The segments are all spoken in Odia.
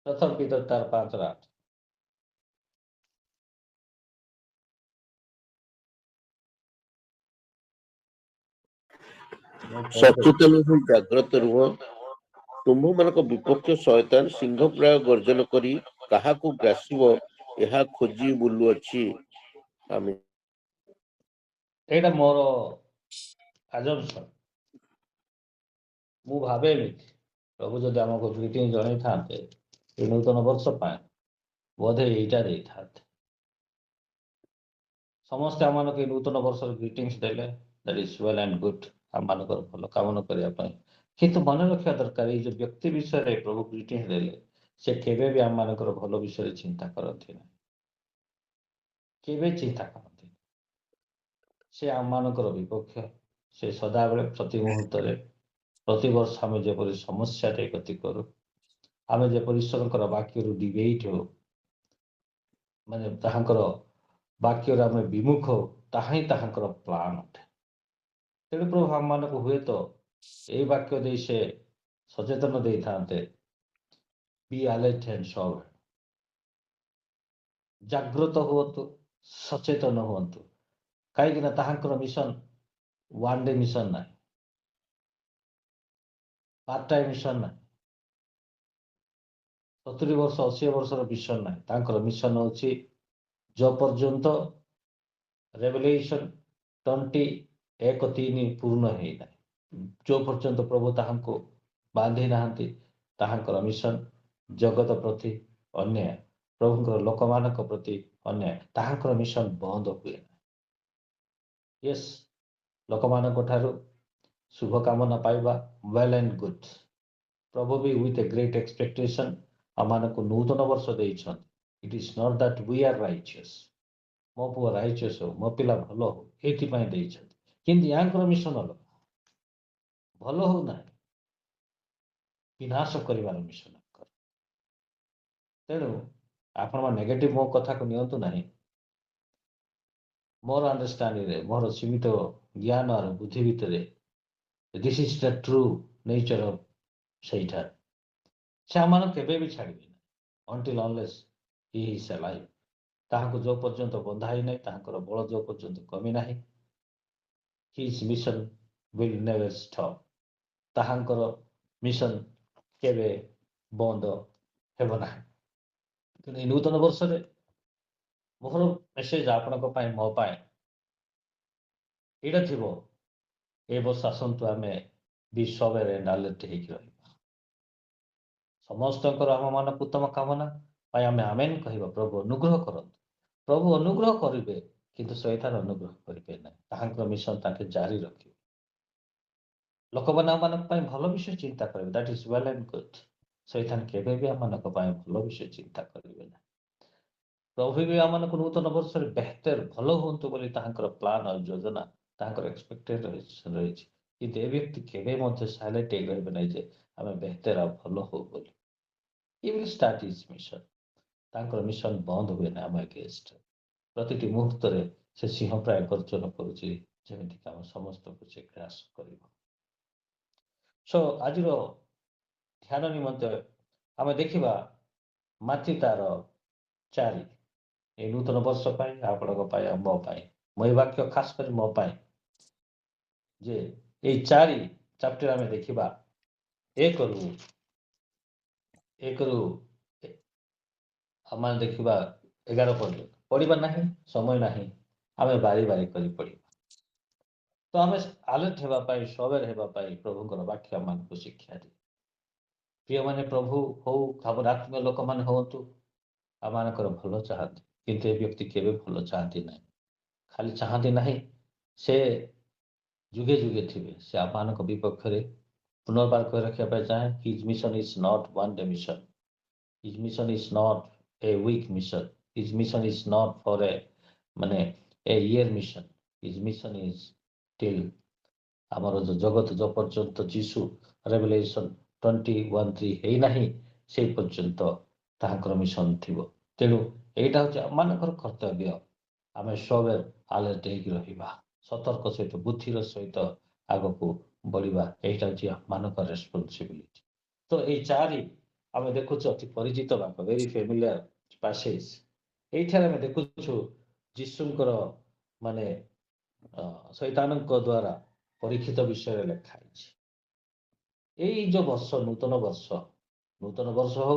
ପ୍ରଥମ ପିତର ତାର 5:8। ସଚେତନ ହୋଇ ଜାଗ୍ରତ ରୁହ। ତୁମ୍ଭମାନଙ୍କ ବିପକ୍ଷ ଶୟତାନ ସିଂହ ପ୍ରାୟ ଗର୍ଜନ କରି କାହାକୁ ଗ୍ରାସିବ ଏହା ଖୋଜି ବୁଲୁଅଛି। ଆମେ ଏଇଟା ମୋର ଆଜମ୍ପସନ୍। ମୁଁ ଭାବେ ଏମିତି ପ୍ରଭୁ ଯଦି ଆମକୁ ଗ୍ରିଟିଂ ଜଣେଇଥାନ୍ତେ ଏ ନୂତନ ବର୍ଷ ପାଇଁ ବୋଧେ ଏଇଟା ଦେଇଥାନ୍ତେ। ସମସ୍ତେ ଆମମାନଙ୍କୁ ଏ ନୂତନ ବର୍ଷର ଗ୍ରିଟିଂସ୍ ଦେଲେ, that is well and good, ଆମମାନଙ୍କର ଭଲ କାମନା କରିବା ପାଇଁ। କିନ୍ତୁ ମନେ ରଖିବା ଦରକାର ଏଇ ଯୋଉ ବ୍ୟକ୍ତି ବିଷୟରେ ପ୍ରଭୁ ଗ୍ରିଟିଂସ୍ ଦେଲେ ସେ କେବେ ବି ଆମମାନଙ୍କର ଭଲ ବିଷୟରେ ଚିନ୍ତା କରନ୍ତି ନାହିଁ, କେବେ ଚିନ୍ତା କରନ୍ତି। ସେ ଆମମାନଙ୍କର ବିପକ୍ଷ। ସେ ସଦାବେଳେ ପ୍ରତି ମୁହୂର୍ତ୍ତରେ ପ୍ରତିବର୍ଷ ଆମେ ଯେପରି ସମସ୍ୟାରେ ଗତି କରୁ, ଆମେ ଯେପରି ଈଶ୍ୱରଙ୍କର ବାକ୍ୟରୁ ଡିବେଟ୍ ହେଉ, ମାନେ ତାହାଙ୍କର ବାକ୍ୟରେ ଆମେ ବିମୁଖ ହଉ, ତାହା ହିଁ ତାହାଙ୍କର ପ୍ଲାନ୍ ଅଟେ। ତେଣୁ ପ୍ରଭୁ ଆମମାନଙ୍କୁ ହୁଏତ ଏଇ ବାକ୍ୟ ଦେଇ ସେ ସଚେତନ ଦେଇଥାନ୍ତେ, ବି ଆଲର୍ଟ ଆଣ୍ଡ ସବର୍, ଜାଗ୍ରତ ହୁଅନ୍ତୁ, ସଚେତନ ହୁଅନ୍ତୁ। କାହିଁକିନା ତାହାଙ୍କର ମିଶନ ୱାନ୍ ଡେ ମିଶନ ନାହିଁ, ପାର୍ଟ ଟାଇମ୍ ମିଶନ ନାହିଁ, 70 ବର୍ଷ 80 ବର୍ଷର ମିଶନ ନାହିଁ। ତାଙ୍କର ମିଶନ ହେଉଛି जो पर्यंत रेवलेशन 21:3 पूर्ण होना, जो पर्यंत प्रभु ताहांको बांधी नाहंती ताहांकर मिशन जगत प्रति अन्याय, प्रभुंकर लोक मानक प्रति अन्याय, ताहांकर मिशन बंद हुए ना। यस, लोक मानक ठारू शुभ कामना पाइबा वेल एंड गुड। प्रभु भी विथ ए ग्रेट एक्सपेक्टेशन आमानक नूतन वर्ष देइछन। It is not that we are righteous, मो पुआ राइचियस हो, मो पिला भलो हो, एथि पय देइछन। किंतु यांकर मिशन अलग, भलो हो ना विनाश करिवार मिशन कर। तेणु आपण नेगेटिव मो कथा को नियंतु नहीं। मोर अंडरस्टैंडिंग रे, मोर सीमित ज्ञान और बुद्धि भितर this is the true nature of सैतान। से आमान केबे भी छाड़बे until unless he is alive। ताहाको जो पर्यंत बंधाई नहीं, ताहाकर बल जो पर्यंत कमी नहीं, his mission will never stop। ताहाकर मिशन केबे बंद हेबो ना। तेणु नूतन वर्ष रे मोर मेसेज आपणक पाई मो पाए एटा थिबो, ए वर्ष आसंतु आमे विश्वरे नालेट हेकि रहिबा। समस्तकर आम मान उत्तम कामना पाई आमे आमेन कहिबा। प्रभु अनुग्रह करंतु, प्रभु अनुग्रह करिवे किंतु शैतान अनुग्रह करिवे ना। ताहांकर मिशन ताके जारी रखिबे। लोकमान मानक पाई भलो विषय चिंता करिवे, that is well and good. शैतान केबे भी आमनक पाई भलो विषय चिंता करिवे ना। प्रभु भी आमनक नूतन वर्ष रे बेहतर भलो होंतु बोली ताहांकर प्लान और योजना ताहांकर एक्सपेक्टेड रहिछि। किंतु ए व्यक्ति केबे मध्ये साइलेंट हे गइबे नै जे आमे बेहतर आ भलो हो बोली। He will start his mission। तांकर मिशन बंद हुए ना आम अगेंस्ट। प्रतिटी मुहूर्त रे से सिंह प्राय गर्जन करुछि, जेमिति कि आम समस्त को से ग्रास करिबो। सो आज ध्यान निमंते आम देखिबा माथि तार 4 ए नूतन वर्ष पाई आपणक पाई मो पाई मो वाक्य खास कर मो पाई जे ए 4 चैप्टर आम देखिबा 1 रु आम देखिबा 11 पर्यंत पढ़िबा नहीं, समय नहीं, आम बारी बारी करी पढ़िबा। तो आम अलर्ट हेबा पाई, सवेर हेबा पाई प्रभुंकर वाक्य आम को शिक्षा दे। प्रिय माने प्रभु हो खबरात्मक लोक माने होतु आमानकर भलो चाहती, किंतु ए व्यक्ति केबे भलो चाहती नहीं, खाली चाहती नहीं से जुगे जुगे थिबे। से आमानक विपक्ष रे पुनर्बार कहि रखिया पाई चाहे his mission is not one day mission, his mission is not a weak mission, his mission is not for a माने a year mission, his mission is till आमर जो जगत जो पर्यंत जीशु रेवलेशन 21:3 हेई नाही से पर्यंत ताहांकर मिशन थिबो। तेणु एटा होचे आमानकर कर्तव्य, आमे सबे अलर्ट हेकि रहिबा, सतर्क सहित बुद्धिर सहित आगको बढ़िबा। एटा होचे आमानकर रेस्पॉन्सिबिलिटी। तो ए चारि आम देखु अति परिचित बाक वेरी फेमिलियर पैसेज एठार आम देखु जीशुंकर माने शैतान द्वारा परीक्षित विषय लिखाई यही जो वर्ष नूतन वर्ष हो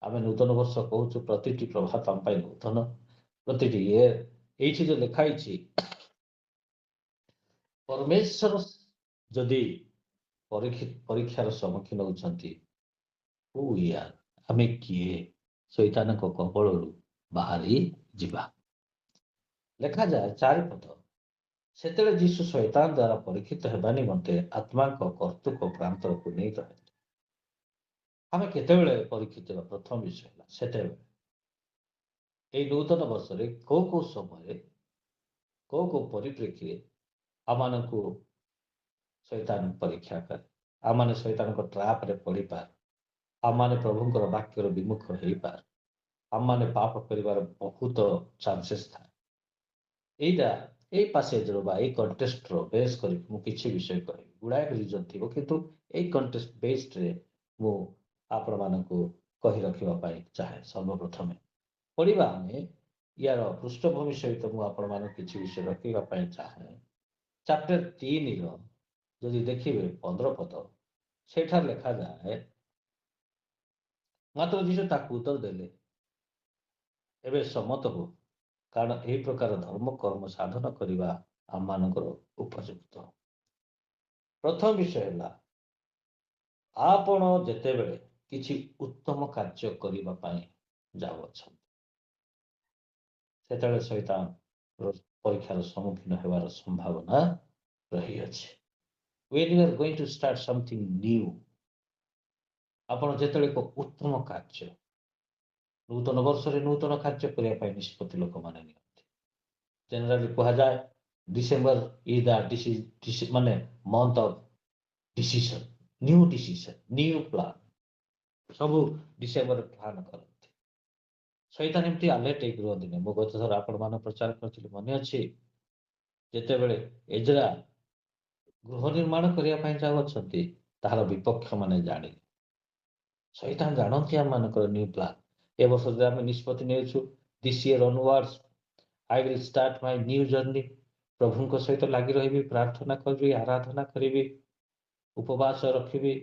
आम नूतन वर्ष कहूँ प्रति प्रभात आम नूतन प्रति ये जो लिखाई परमेश्वर जदि परीक्षार सम्मुखीन होती आम किए शैतान कबल बाहरी जीवा लिखा जाए चारिपद से जीशु शैतान द्वारा परीक्षित होगा निमंते आत्मा कर्तृक प्रांतर को नहीं रहे आम केते परीक्षित प्रथम विषय है से नूतन वर्ष कौ समय कौ परिप्रेक्षी आम को शैतान परीक्षा करे आम शैतान ट्राप रे पड़ पार आम प्रभुंर वाक्यर विमुख हो पार आम पाप कर बहुत चांसेस था यही पैसेज कंटेस्ट बेस कर किसी विषय कह गुड़ाए रिजन थी किंतु यही कंटेस्ट बेस्ड रे मु आपण मानक कही रखापी चाहे सर्वप्रथम पढ़ा आम यार पृष्ठभूमि सहित मुझे किसी विषय रखापी चाहे चैप्टर 3 जदि देखिए 15 पद से लिखा जाए मात्र जीशु ताकू उत्तर देले एबे सम्मत हो कारण यही प्रकार धर्म कर्म साधन करने आम मानकर उपयुक्त प्रथम विषय है आपण जेते बेले किछि उत्तम कार्य करने जाऊँ से शैतान परीक्षार सम्मुखीन होवार संभावना रही अच्छे when you are going to start something new आपण जेते एक उत्तम कार्य नूतन वर्ष नूतन कार्य करने निष्पत्ति लोक मैंने जनराली कह जाए डिसेम्बर इज द माने month of decision new plan सब डिसेम्बर प्लान करते शैतान एमती अलर्ट एक रुहती मु गत थर आपण मान प्रचार करी मन अच्छी जिते बड़े एजरा गृह निर्माण करने जाऊँच तार विपक्ष मैंने जाने शैतान जानती आम मानक न्यू प्लान ए वर्ष आम निष्पत्ति नहीं this year onwards I will start my new journey प्रभु सहित लगी रही प्रार्थना करी आराधना करी उपवास रखी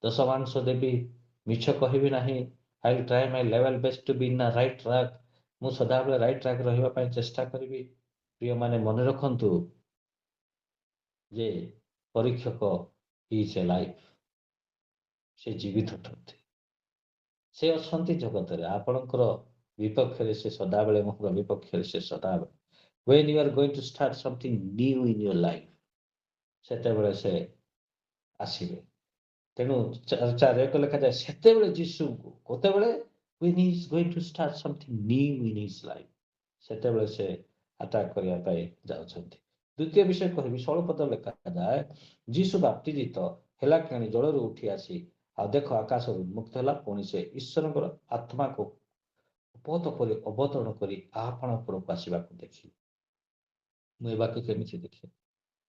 दशमांश देवी मिछ कहबी ना I will try my level best to be in right track मु सदा बेले राइट ट्रैक रही चेष्टा करी प्रिय माने मन रखंतु जे परीक्षक इज ए लाइफ से जीवित अटंती से अच्छा जगत रे आपणकर विपक्ष से सदाबले मोर विपक्ष से सदाबले when you are going to start something new in your life सेते से आसवे तेणु चार एक लिखा जाए से जीशु को कोते बेले when he is going to start something new in his life सेते से अटैक करने जाउछंती द्वितीय विषय कहबी 16 पद लिखा जाए जीशु बाप्तिजित हेला कि जल उठी आसी आ देख आकाश उन्मुक्त है पुणी से ईश्वर आत्मा को उपहत कर अवतरण कर आपण उपरक आसवा देखी मुझे वाक्य केमी देखे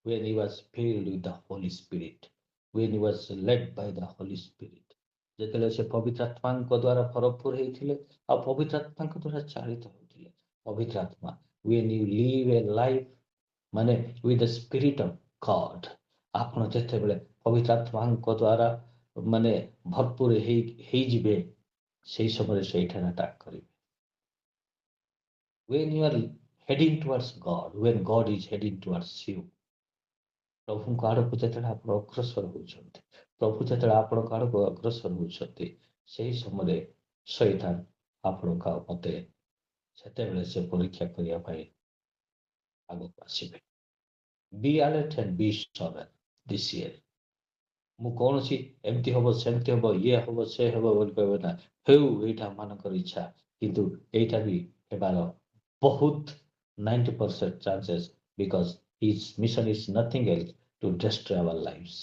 when he was filled with the Holy Spirit when he was led by the Holy Spirit जेतले से पवित्र आत्मा द्वारा भरपूर होते आ पवित्र आत्मा द्वारा चालित होते पवित्र आत्मा when you live a life माने with the spirit of God आपण जेते बेले पवित्र आत्मा द्वारा माने भरपूर हे जिबे सेही समय से अटैक करिवे when you are heading towards God when God is heading towards you प्रभु आड़ को जो आप अग्रसर होती प्रभु जो आपण आड़ को अग्रसर होती से समय शैतान आपण मत से परीक्षा करने आग आसवे be alert and be sober this year मु कौन सी एमती हम सेमती हम ये हम से हम बोल कहबे ना हेटा मानकर इच्छा किंतु एटा भी हेबार बहुत 90% chances because his mission is nothing else to destroy our lives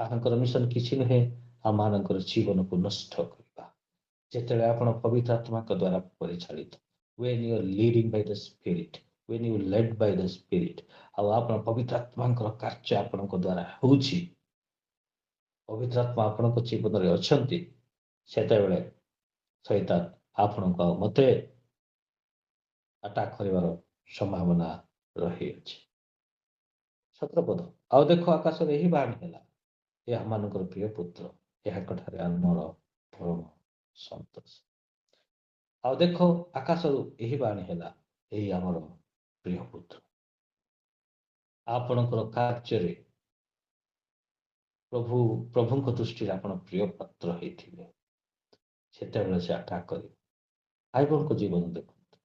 तांकर मिशन किसी नुहे आम जीवन को नष्ट करवा जिते आपण पवित्र आत्मा द्वारा परिचालित when you are leading by the spirit when you led by the spirit आपण पवित्र आत्मा कार्य आपण द्वारा होउछि पवित्र आत्मा आपण जीवन में अच्छा ସେତେବେଳେ ଶୈତାନ ଆପଣଙ୍କୁ ଆଉ ମୋତେ ଆଟାକ୍ କରିବାର ସମ୍ଭାବନା ରହିଅଛି। 17 ପଦ। ଆଉ ଦେଖ ଆକାଶରେ ଏହି ବାଣୀ ହେଲା, ଏ ଆମମାନଙ୍କର ପ୍ରିୟ ପୁତ୍ର, ଏହାଙ୍କଠାରେ ଆମର ପରମ ସନ୍ତୋଷ। ଆଉ ଦେଖ ଆକାଶରୁ ଏହି ବାଣୀ ହେଲା, ଏହି ଆମର ପ୍ରିୟ ପୁତ୍ର। ଆପଣଙ୍କର କାର୍ଯ୍ୟରେ ପ୍ରଭୁଙ୍କ ଦୃଷ୍ଟିରେ ଆପଣ ପ୍ରିୟ ପାତ୍ର ହେଇଥିବେ। ସେତେବେଳେ ସେ ଆଟାକ୍ କରିବେ। ଭାଇବଙ୍କ ଜୀବନ ଦେଖନ୍ତୁ,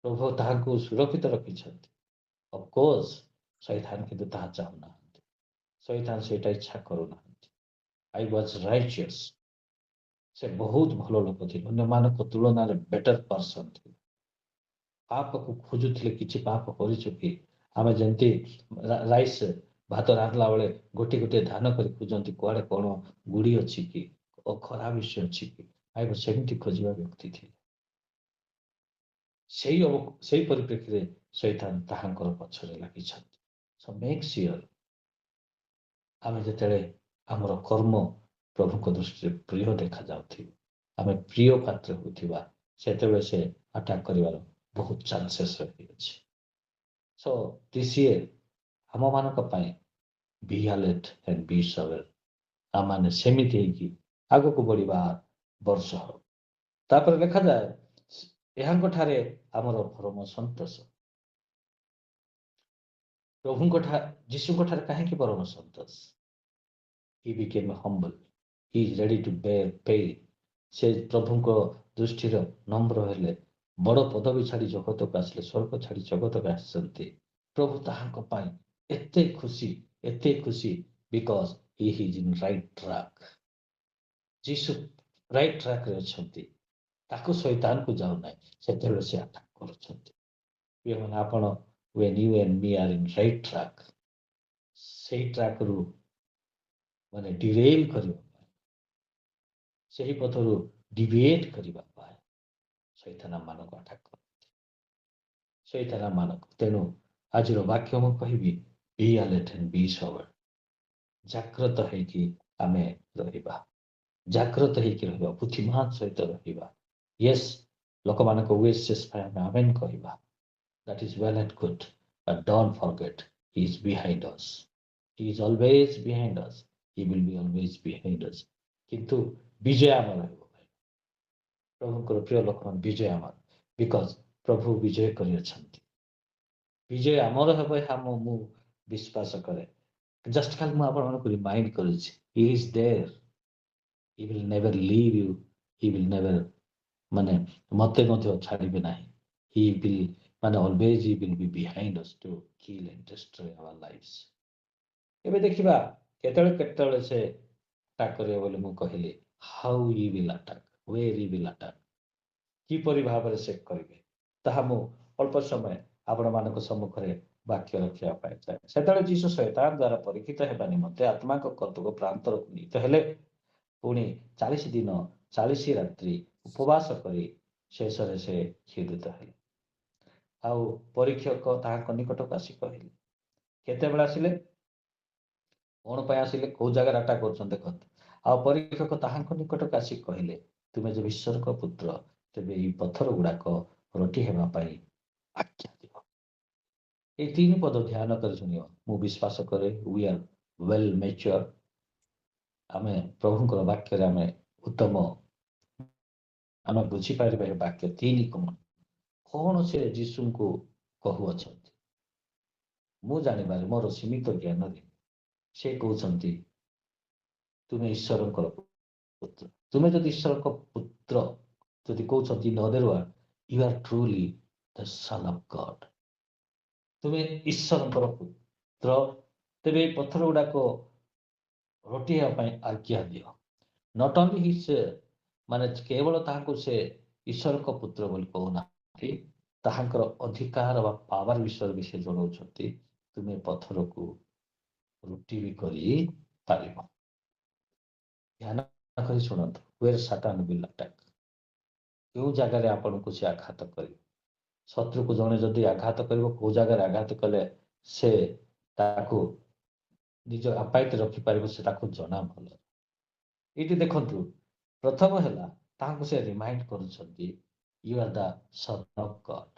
ପ୍ରଭୁ ତାହାକୁ ସୁରକ୍ଷିତ ରଖିଛନ୍ତି। ଅଫକୋର୍ସ ଶୈତାନ କିନ୍ତୁ ତାହା ଚାହୁଁନାହାନ୍ତି। ଶୈତାନ ସେଇଟା ଇଚ୍ଛା କରୁନାହାନ୍ତି। I was righteous. ସେ ବହୁତ ଭଲ ଲୋକ ଥିଲେ, ଅନ୍ୟମାନଙ୍କ ତୁଳନାରେ ବେଟର ପର୍ସନ୍ ଥିଲେ। ପାପକୁ ଖୋଜୁଥିଲେ, କିଛି ପାପ କରିଛୁ କି? ଆମେ ଯେମିତି ରାଇସ୍ ଭାତ ରାନ୍ଧିଲା ବେଳେ ଗୋଟିଏ ଗୋଟିଏ ଧାନ କରି ଖୋଜନ୍ତି, କୁଆଡ଼େ କ'ଣ ଗୁଡ଼ି ଅଛି କି, ଖରାପ ବିଷୟ ଅଛି କି? ଆଇବ ସେମିତି ଖୋଜିବା ବ୍ୟକ୍ତି ଥିଲେ। ସେଇ ପରିପ୍ରେକ୍ଷୀରେ ଶୈତାନ ତାହାଙ୍କର ପଛରେ ଲାଗିଛନ୍ତି। ସୋ ମେକ୍ ସିଓର ଆମେ ଯେତେବେଳେ ଆମର କର୍ମ ପ୍ରଭୁଙ୍କ ଦୃଷ୍ଟିରେ ପ୍ରିୟ ଦେଖାଯାଉଥିବ, ଆମେ ପ୍ରିୟ ପାତ୍ର ହେଉଥିବା, ସେତେବେଳେ ସେ ଆଟାକ୍ କରିବାର ବହୁତ ଚାନ୍ସେସ୍ ରହିଅଛି। ସୋ ଦିସ୍ ଇୟର୍ ଆମମାନଙ୍କ ପାଇଁ ବି ଆଲର୍ଟ ଆଣ୍ଡ ବି ସୱେର୍। ଆମମାନେ ସେମିତି ହେଇକି ଆଗକୁ ବଢ଼ିବା ବର୍ଷ ହଉ। ତାପରେ ଲେଖାଯାଏ, ଏହାଙ୍କଠାରେ ଆମର ପରମ ସନ୍ତୋଷ। ଯୀଶୁଙ୍କଠାରେ କାହିଁକି ପରମ ସନ୍ତୋଷ? He became humble. He is ready to bear pain. ସେ ପ୍ରଭୁଙ୍କ ଦୃଷ୍ଟିର ନମ୍ର ହେଲେ, ବଡ଼ ପଦବୀ ଛାଡ଼ି ଜଗତକୁ ଆସିଲେ, ସ୍ୱର୍ଗ ଛାଡ଼ି ଜଗତକୁ ଆସିଛନ୍ତି। ପ୍ରଭୁ ତାହାଙ୍କ ପାଇଁ ଏତେ ଖୁସି because he is in right track. ଯୀଶୁ ରାଇଟ୍ ଟ୍ରାକ୍ରେ ଅଛନ୍ତି, ତାକୁ ଶୈତାନକୁ ଯାଉନାହିଁ, ସେତେବେଳେ ସେ ଆଟାକ୍ କରୁଛନ୍ତି। ପ୍ରିୟମାନେ, ଆପଣ when you and me are in right track, ସେଇ ଟ୍ରାକ୍ରୁ ମାନେ ଡିରେଲ୍ କରିବା ପାଇଁ, ସେହି ପଥରୁ ଡିଭିଏଟ୍ କରିବା ପାଇଁ ଶୈତାନ ମାନଙ୍କୁ ଆଟାକ୍ କରନ୍ତି। ଶୈତାନ ମାନଙ୍କୁ, ତେଣୁ ଆଜିର ବାକ୍ୟ ମୁଁ କହିବି, ବି ଆଲର୍ଟ ଆଣ୍ଡ ବି ସବର୍। ଜାଗ୍ରତ ହେଇକି ଆମେ ରହିବା, ଜାଗ୍ରତ ହେଇକି ରହିବା, ବୁଦ୍ଧିମାନ ସହିତ ରହିବା। ୟେସ୍, ଲୋକମାନଙ୍କ ୱେସେସ୍ ପାଇଁ ଆମେ ଆମେନ୍ କହିବା। That is well and good, but don't forget, he is behind us. He is always behind us. He will be always behind us. କିନ୍ତୁ ବିଜୟ ଆମର ହେବ ଭାଇ। ପ୍ରଭୁଙ୍କର ପ୍ରିୟ ଲୋକମାନେ, ବିଜୟ ଆମର, ବିକଜ ପ୍ରଭୁ ବିଜୟ କରିଅଛନ୍ତି। ବିଜୟ ଆମର ହେବ, ଏହା ମୁଁ ବିଶ୍ୱାସ କରେ। ଜଷ୍ଟ ଖାଲି ମୁଁ ଆପଣମାନଙ୍କୁ ରିମାଇଣ୍ଡ କରୁଛି, he is there. He will never leave you. He will never ମାନେ ମତେ ମଧ୍ୟ ଛାଡ଼ିବେ ନାହିଁ। He will ମାନେ always he will be behind us to kill and destroy our lives. ଏବେ ଦେଖିବା କେତେବେଳେ ସେ ଆଟାକ୍ କରିବ ବୋଲି ମୁଁ କହିଲି। How he will attack, where he will attack, କିପରି ଭାବରେ ସେ କରିବେ, ତାହା ମୁଁ ଅଳ୍ପ ସମୟ ଆପଣମାନଙ୍କ ସମ୍ମୁଖରେ ବାକ୍ୟ ରଖିବା ପାଇଁ ଚାହେଁ। ସେତେବେଳେ ଯୀଶୁ ଶୈତାନ ଦ୍ୱାରା ପରୀକ୍ଷିତ ହେବା ନିମନ୍ତେ ଆତ୍ମାଙ୍କ କର୍ତ୍ତୃକ ପ୍ରାନ୍ତରକୁ ନୀତ ହେଲେ। ପୁଣି 40 ଦିନ 40 ରାତ୍ରି ଉପବାସ କରି ଶେଷରେ ସେ କ୍ଷୁଧିତ ହେଲେ। ଆଉ ପରୀକ୍ଷକ ତାହାଙ୍କ ନିକଟକୁ ଆସି କହିଲେ। କେତେବେଳେ ଆସିଲେ, କ'ଣ ପାଇଁ ଆସିଲେ, କୋଉ ଜାଗାରେ ଆଟାକ୍ କରୁଛନ୍ତି ଦେଖନ୍ତୁ। ଆଉ ପରୀକ୍ଷକ ତାହାଙ୍କ ନିକଟକୁ ଆସି କହିଲେ, ତୁମେ ଯେବେ ଈଶ୍ୱରଙ୍କ ପୁତ୍ର, ତେବେ ଏହି ପଥର ଗୁଡ଼ାକ ରୋଟି ହେବା ପାଇଁ ଆଜ୍ଞା ଦିଅ। এই 3 ପଦ ଧ୍ୟାନ କରି ଶୁଣିବ। ମୁଁ ବିଶ୍ୱାସ କରେ we are well mature. ଆମେ ପ୍ରଭୁଙ୍କର ବାକ୍ୟରେ ଆମେ ଉତ୍ତମ, ଆମେ ବୁଝିପାରିବା ଏ ବାକ୍ୟ 3 କ'ଣ ସେ ଯୀଶୁଙ୍କୁ କହୁଅଛନ୍ତି। ମୁଁ ଜାଣିବାରେ, ମୋର ସୀମିତ ଜ୍ଞାନରେ ସେ କହୁଛନ୍ତି, ତୁମେ ଈଶ୍ୱରଙ୍କର ପୁତ୍ର। ତୁମେ ଯଦି ଈଶ୍ୱରଙ୍କ ପୁତ୍ର ଯଦି କହୁଛନ୍ତି, in other words, you are truly the son of God. ତୁମେ ଈଶ୍ୱରଙ୍କର ପୁତ୍ର, ତେବେ এই ପଥର ଗୁଡ଼ାକ ରୋଟି ହେବା ପାଇଁ ଆଜ୍ଞା ଦିଅ। ନଟ୍ ଓନ୍ଲି ହିଜ୍ ମାନେ କେବଳ ତାହାଙ୍କୁ ସେ ଈଶ୍ୱରଙ୍କ ପୁତ୍ର ବୋଲି କହୁନାହାନ୍ତି, ତାହାଙ୍କର ଅଧିକାର ବା ପାୱାର ବିଷୟରେ ବି ସେ ଜଣାଉଛନ୍ତି। ତୁମେ ପଥରକୁ ରୁଟି ବି କରିପାରିବ। ଧ୍ୟାନ କରି ଶୁଣନ୍ତୁ, where Satan will attack, କେଉଁ ଜାଗାରେ ଆପଣଙ୍କୁ ସେ ଆଘାତ କରିବ। ଶତ୍ରୁକୁ ଜଣେ ଯଦି ଆଘାତ କରିବ, କୋଉ ଜାଗାରେ ଆଘାତ କଲେ ସେ ତାକୁ ନିଜ ଆପାୟିତ ରଖିପାରିବ, ସେ ତାକୁ ଜଣା ଭଲ। ଏଇଠି ଦେଖନ୍ତୁ ପ୍ରଥମ ହେଲା ତାହାଙ୍କୁ ସେ ରିମାଇଣ୍ଡ କରୁଛନ୍ତି you are the son of God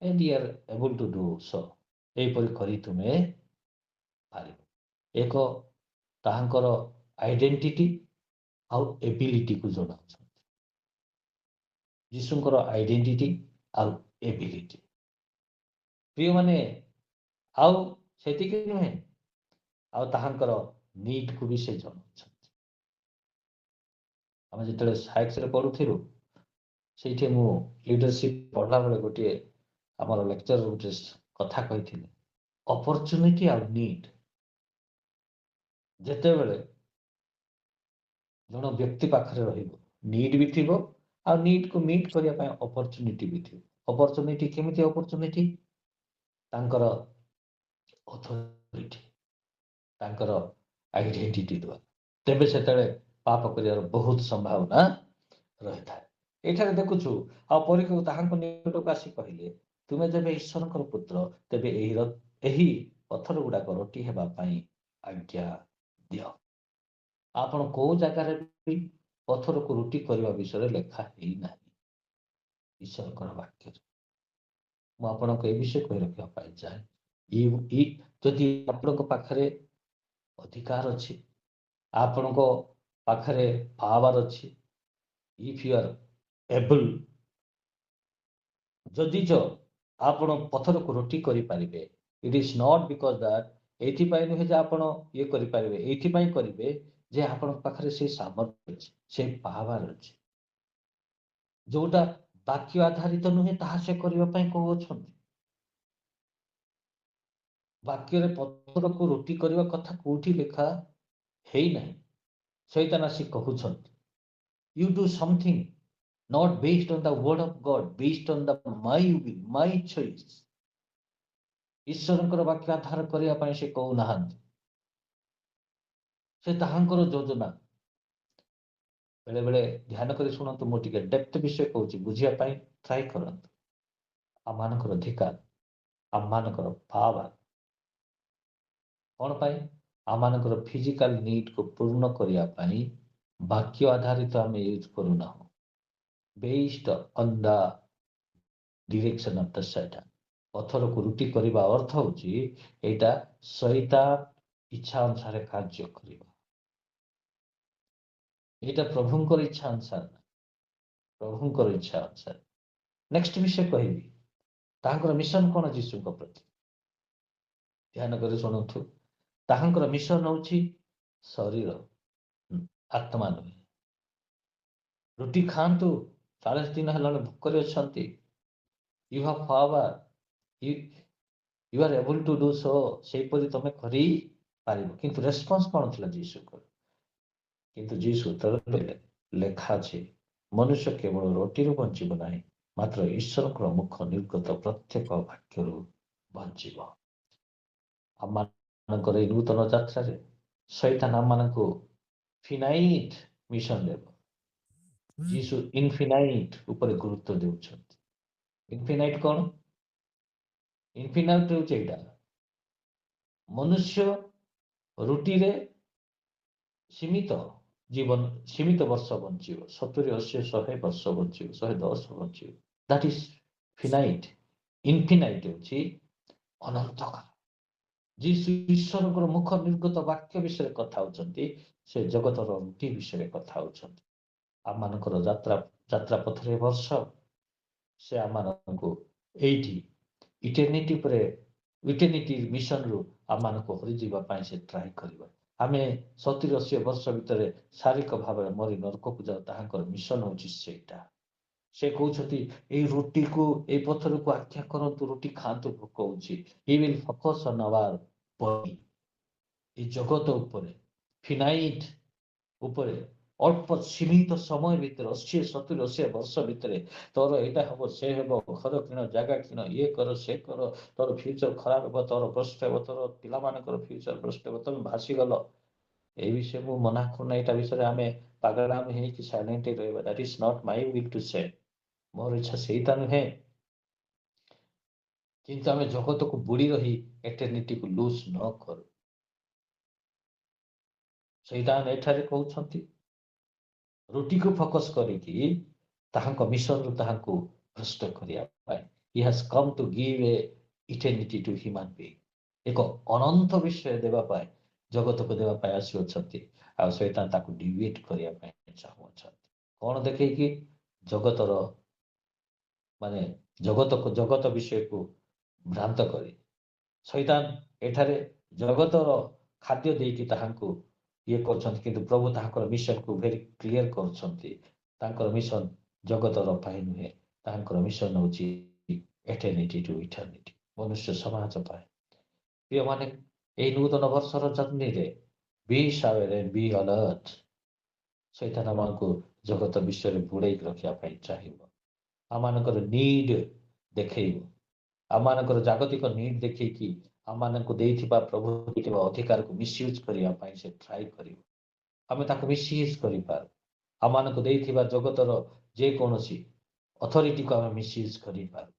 and you are able to do so ଏହିପରି କରି ତୁମେ ପାରିବ। ଏକ ତାହାଙ୍କର ଆଇଡେଣ୍ଟିଟି ଆଉ ଏବିଲିଟିକୁ ଜଣାଉଛନ୍ତି। ଯୀଶୁଙ୍କର ଆଇଡେଣ୍ଟିଟି ଆଉ ଏବିଲିଟି ପ୍ରିୟମାନେ, ଆଉ ସେତିକି ନୁହେଁ, ଆଉ ତାହାଙ୍କର ନିଡ୍କୁ ବି ସେ ଜଣାଉଛନ୍ତି। ଆମେ ଯେତେବେଳେ ସାଇନ୍ସରେ ପଢୁଥିଲୁ ସେଇଠି ମୁଁ ଲିଡରସିପ୍ ପଢିଲା ବେଳେ ଗୋଟିଏ ଆମର ଲେକ୍ଚର ଗୋଟେ କଥା କହିଥିଲେ, ଅପରଚ୍ୟୁନିଟି ଆଉ ନିଡ୍। ଯେତେବେଳେ ଜଣେ ବ୍ୟକ୍ତି ପାଖରେ ରହିବ, ନିଡ୍ ବି ଥିବ ଆଉ ନିଡ୍କୁ ମିଟ୍ କରିବା ପାଇଁ ଅପରଚ୍ୟୁନିଟି ବି ଥିବ। ଅପରଚ୍ୟୁନିଟି କେମିତି ଅପରଚ୍ୟୁନିଟି? ତାଙ୍କର ଅଥରିଟି, ତାଙ୍କର ଆଇଡେଣ୍ଟିଟି ଦ୍ୱାରା। ତେବେ ସେତେବେଳେ ପାପ କରିବାର ବହୁତ ସମ୍ଭାବନା ରହିଥାଏ। ଏଠାରେ ଦେଖୁଛୁ, ଆଉ ପରୀକ୍ଷକ ତାହାଙ୍କ ନିକଟକୁ ଆସି କହିଲେ, ତୁମେ ଯେବେ ଈଶ୍ୱରଙ୍କର ପୁତ୍ର, ତେବେ ଏହି ପଥର ଗୁଡାକ ରୁଟି ହେବା ପାଇଁ ଆଜ୍ଞା ଦିଅ। ଆପଣ କୋଉ ଜାଗାରେ ବି ପଥରକୁ ରୁଟି କରିବା ବିଷୟରେ ଲେଖା ହେଇନାହିଁ ଈଶ୍ୱରଙ୍କର ବାକ୍ୟରେ। ମୁଁ ଆପଣଙ୍କୁ ଏ ବିଷୟ କହି ରଖିବା ପାଇଁ ଚାହେଁ, ଯଦି ଆପଣଙ୍କ ପାଖରେ ଅଧିକାର ଅଛି, ଆପଣଙ୍କ ପାଖରେ ପାୱାର ଅଛି, ଇଫ୍ ୟୁ ଆର୍ ଏବୁଲ୍, ଯଦି ଆପଣ ପଥରକୁ ରୁଟି କରିପାରିବେ, it is not because that, ଏଇଥିପାଇଁ ନୁହେଁ ଯେ ଆପଣ ଇଏ କରିପାରିବେ, ଏଇଥିପାଇଁ କରିବେ ଯେ ଆପଣଙ୍କ ପାଖରେ ସେ ସାମର୍ଥ୍ୟ ଅଛି, ସେ ପାୱାର ଅଛି। ଯୋଉଟା ବାକ୍ୟ ଆଧାରିତ ନୁହେଁ ତାହା ସେ କରିବା ପାଇଁ କହୁଅଛନ୍ତି। ବାକ୍ୟରେ ପଥରକୁ ରୁଟି କରିବା କଥା କୋଉଠି ଲେଖା ହେଇନାହିଁ। ଶୈତାନ ଆସି କହୁଛନ୍ତି, you do something not based on the word of God, based on the my will, my choice. ଈଶ୍ୱରଙ୍କର ବାକ୍ୟ ଆଧାର କରିବା ପାଇଁ ସେ କହୁନାହାନ୍ତି, ସେ ତାହାଙ୍କର ଯୋଜନା। ବେଳେ ବେଳେ ଧ୍ୟାନ କରି ଶୁଣନ୍ତୁ, ମୁଁ ଟିକେ ଡେପ୍ଥ ବିଷୟ କହୁଛି, ବୁଝିବା ପାଇଁ ଟ୍ରାଏ କରନ୍ତୁ। ଆମମାନଙ୍କର ଅଧିକାର, ଆମମାନଙ୍କର ପାୱାର କ'ଣ ପାଇଁ? ଆମମାନଙ୍କର ଫିଜିକାଲ ନିଡ୍କୁ ପୂର୍ଣ୍ଣ କରିବା ପାଇଁ ବାକ୍ୟ ଆଧାରିତ ଆମେ ୟୁଜ୍ କରୁନାହୁଁ, based on the direction of the ସୈତାନ। ପଥରକୁ ରୁଟି କରିବା ଅର୍ଥ ହଉଛି ଏଇଟା ଶୈତାନ ଇଚ୍ଛା ଅନୁସାରେ କାର୍ଯ୍ୟ କରିବା। ଏଇଟା ପ୍ରଭୁଙ୍କର ଇଚ୍ଛା ଅନୁସାରେ ନାହିଁ, ପ୍ରଭୁଙ୍କର ଇଚ୍ଛା ଅନୁସାରେ। ନେକ୍ସଟ ବିଷୟ କହିବି, ତାହାଙ୍କର ମିଶନ କ'ଣ ଯୀଶୁଙ୍କ ପ୍ରତି? ଧ୍ୟାନ କରି ଶୁଣନ୍ତୁ, ତାହାଙ୍କର ମିଶନ ହଉଛି ଶରୀର, ଆତ୍ମା ନୁହେଁ। ରୁଟି ଖାଆନ୍ତୁ, 40 ଦିନ ହେଲାଣି ଭୋକରେ ଅଛନ୍ତି, you have power, you are able to do so, ସେଇପରି ତମେ କରିପାରିବ। କିନ୍ତୁ ରେସ୍ପନ୍ସ କ'ଣ ଥିଲା ଯୀଶୁଙ୍କର? କିନ୍ତୁ ଯୀଶୁ ଉତ୍ତର ଦେଲେ, ଲେଖା ଅଛି, ମନୁଷ୍ୟ କେବଳ ରୁଟିରୁ ବଞ୍ଚିବ ନାହିଁ, ମାତ୍ର ଈଶ୍ୱରଙ୍କର ମୁଖ ନିର୍ଗତ ପ୍ରତ୍ୟେକ ବାକ୍ୟରୁ ବଞ୍ଚିବ। ଆମମାନଙ୍କର ଏହି ନୂତନ ଯାତ୍ରାରେ ଶୈତାନ ଆମମାନଙ୍କୁ ଫିନାଇଟ୍ ମିଶନ ଦେବ। ଯୀଶୁ ଇନଫିନାଇଟ୍ ଉପରେ ଗୁରୁତ୍ୱ ଦେଉଛନ୍ତି। ଇନଫିନାଇଟ୍ କ'ଣ? ଇନଫିନାଇଟ୍ ହେଉଛି ଏଇଟା, ମନୁଷ୍ୟ ରୁଟିରେ ସୀମିତ ଜୀବନ, ସୀମିତ ବର୍ଷ ବଞ୍ଚିବ, 70, 80, 100 ବର୍ଷ ବଞ୍ଚିବ, 110 ବଞ୍ଚିବ। That is finite. ଇନଫିନାଇଟ୍ ହେଉଛି ଅନନ୍ତକାଳ। ଯୀଶୁ ଈଶ୍ୱରଙ୍କର ମୁଖ ନିର୍ଗତ ବାକ୍ୟ ବିଷୟରେ କଥା ହଉଛନ୍ତି, ସେ ଜଗତର ରୁଟି ବିଷୟରେ କଥା ହଉଛନ୍ତି। ଆମମାନଙ୍କର ଯାତ୍ରା ପଥରେ ବର୍ଷ, ସେ ଆମମାନଙ୍କୁ ଏଇଠି ଇଟର୍ନିଟି ମିଶନରୁ ଆମମାନଙ୍କୁ ହରିଯିବା ପାଇଁ ସେ ଟ୍ରାଏ କରିବ। ଆମେ 70, 80 ବର୍ଷ ଭିତରେ ଶାରୀରିକ ଭାବରେ ମରି ନରକକୁ ଯାଉ, ତାହାଙ୍କର ମିଶନ ହଉଛି ସେଇଟା। ସେ କହୁଛନ୍ତି, ଏଇ ରୁଟିକୁ, ଏଇ ପଥରକୁ ଆଜ୍ଞା କରନ୍ତୁ, ରୁଟି ଖାଆନ୍ତୁ, ଭୋକ ହଉଛି। He will focus on our body, এই ଜଗତ ଉପରେ, ଫିନାଇଟ୍ ଉପରେ, ଅଳ୍ପ ସୀମିତ ସମୟ ଭିତରେ, 80, 70, 80 ବର୍ଷ ଭିତରେ ତୋର ଏଇଟା ହବ, ସେ ହେବ, ଘର କିଣ, ଜାଗା କିଣ, ଇଏ କର, ସେ କର, ତୋର ଫ୍ୟୁଚର ଖରାପ ହେବ, ତୋର ଭ୍ରଷ୍ଟ ହେବ, ତୋର ପିଲାମାନଙ୍କର ଫ୍ୟୁଚର ଭ୍ରଷ୍ଟ ହେବ, ତମେ ଭାସିଗଲ। এই ବିଷୟ ମୁଁ ମନା କରୁନା, ଏଇଟା ବିଷୟରେ ଆମେ ପାଗଳାମି ହେଇକି ସାଇଲେଣ୍ଟ ରହିବା। That is not my will to say, ମୋର ଇଚ୍ଛା ସେଇଟା ନୁହେଁ। କିନ୍ତୁ ଆମେ ଜଗତକୁ ବୁଡ଼ି ରହି ଏଟର୍ନିଟିକୁ ଲୁଜ୍ ନ କରୁ। ଶୈତାନ ଏଠାରେ କହୁଛନ୍ତି, ରୁଟିକୁ ଫୋକସ୍ କରିକି ତାହାଙ୍କ ମିଶନରୁ ତାହାଙ୍କୁ ଭ୍ରଷ୍ଟ କରିବା ପାଇଁ he has come to give a eternity to human being. ଏକ ଅନନ୍ତ ବିଷୟ ଦେବା ପାଇଁ ଜଗତକୁ ଦେବା ପାଇଁ ଆସିଅଛନ୍ତି। ଆଉ ଶୈତାନ ତାକୁ ଡିଭିଏଟ୍ କରିବା ପାଇଁ ଚାହୁଁଅଛନ୍ତି। କ'ଣ ଦେଖେଇକି? ଜଗତର ମାନେ ଜଗତ ବିଷୟକୁ ଭ୍ରାନ୍ତ କରି ଶୈତାନ ଏଠାରେ ଜଗତର ଖାଦ୍ୟ ଦେଇକି ତାହାଙ୍କୁ ଇଏ କରୁଛନ୍ତି, କିନ୍ତୁ ପ୍ରଭୁ ତାହାଙ୍କର ମିଶନକୁ ଭେରି କ୍ଲିଅର କରୁଛନ୍ତି। ତାଙ୍କର ମିଶନ ଜଗତର ପାଇଁ ନୁହେଁ, ତାହାଙ୍କର ମିଶନ ହେଉଛି ଏଟର୍ନିଟି ଟୁ ଇଟର୍ନିଟି, ମନୁଷ୍ୟ ସମାଜ ପାଇଁ। ପ୍ରିୟମାନେ, ଏହି ନୂତନ ବର୍ଷର ଜର୍ଣ୍ଣିରେ ବି ସାୱେର୍ ଆଣ୍ଡ ବି ଆଲର୍ଟ। ଶୈତାନ ଆମମାନଙ୍କୁ ଜଗତ ବିଷୟରେ ବୁଡ଼େଇକି ରଖିବା ପାଇଁ ଚାହିଁବ, ଆମମାନଙ୍କର ନିଡ୍ ଦେଖେଇବ, ଆମମାନଙ୍କର ଜାଗତିକ ନିଡ୍ ଦେଖେଇକି ଆମମାନଙ୍କୁ ଦେଇଥିବା ପ୍ରଭୁ ଦେଇଥିବା ଅଧିକାରକୁ ମିସୟୁଜ୍ କରିବା ପାଇଁ ସେ ଟ୍ରାଏ କରିବ। ଆମେ ତାକୁ ମିସୟୁଜ୍ କରିପାରୁ, ଆମମାନଙ୍କୁ ଦେଇଥିବା ଜଗତର ଯେକୌଣସି ଅଥରିଟିକୁ ଆମେ ମିସୟୁଜ୍ କରିପାରୁ,